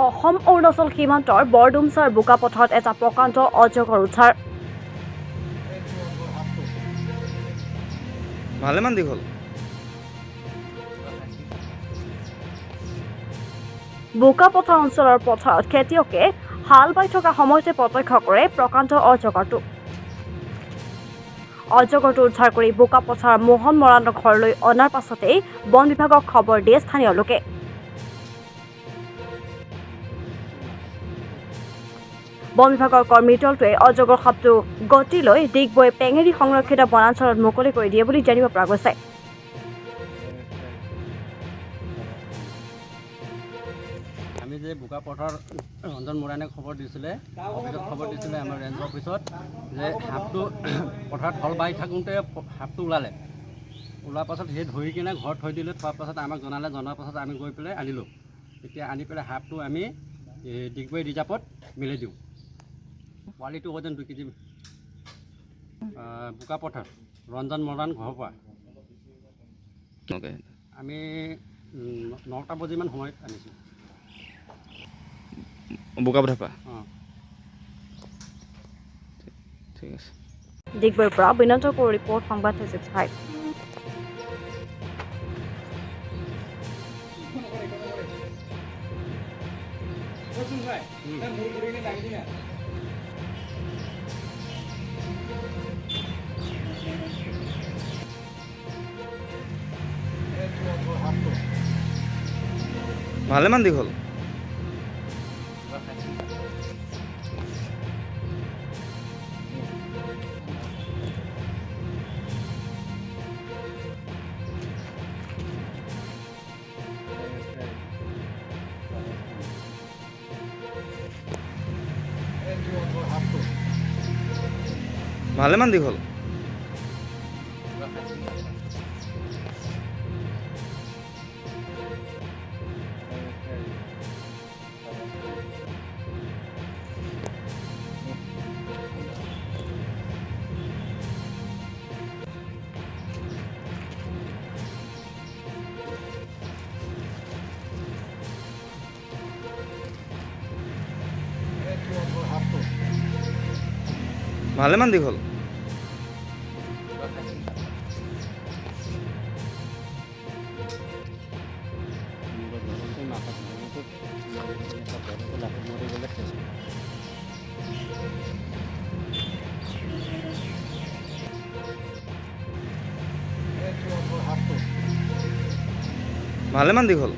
অসম অৰুণাচল সীমান্তৰ বৰডুমচাৰ বোকাপথাৰত এটা প্ৰকাণ্ড অজগৰ উদ্ধাৰ। ভালেমান দীঘল। বোকাপথাৰ অঞ্চলৰ পথাৰত খেতিয়কে হাল বাই থকা সময়তে প্ৰত্যক্ষ কৰে প্ৰকাণ্ড অজগৰটো। অজগৰটো উদ্ধাৰ কৰি বোকাপথাৰ মোহন মৰাণৰ ঘৰলৈ অনাৰ পাছতেই বন বিভাগক খবৰ দিয়ে স্থানীয় লোকে। বন বিভাগৰ কৰ্মীৰ দলটোৱে অজগৰ সাপটো গতি লৈ ডিগবৈ পেঙেৰি সংৰক্ষিত বনাঞ্চলত মুকলি কৰি দিয়ে বুলি জানিব পৰা গৈছে। আমি যে বোকাপথাৰ ৰঞ্জন মৰাণে খবৰ দিছিলে, অফিচত খবৰ দিছিলে আমাৰ ৰেঞ্জ অফিচত যে সাপটো পথাৰত হল বাই থাকোঁতে সাপটো ওলালে। ওলোৱাৰ পাছত সেই ধৰি কিনে ঘৰত থৈ দিলে। থোৱাৰ পাছত আমাক জনালে, জনাৰ পাছত আমি গৈ পেলাই আনিলোঁ। এতিয়া আনি পেলাই সাপটো আমি ডিগবৈ ৰিজাৰ্ভত মেলি দিওঁ। পোৱালিটো ওজন 2 কেজি। বোকাপথাৰ ৰঞ্জন মৰাণ ঘৰৰ পৰা আমি 9টা বজিমান সময়ত আনিছোঁ। বোকাপথাৰ পৰা অঁ, ঠিক আছে। ডিগবৈৰ পৰা বিনন্ত কৌৰ ৰিপৰ্ট, সংবাদ 365। ভালেমান দীঘল। ভালেমান দীঘল। ভালেমান দীঘল। ভালেমান দীঘল।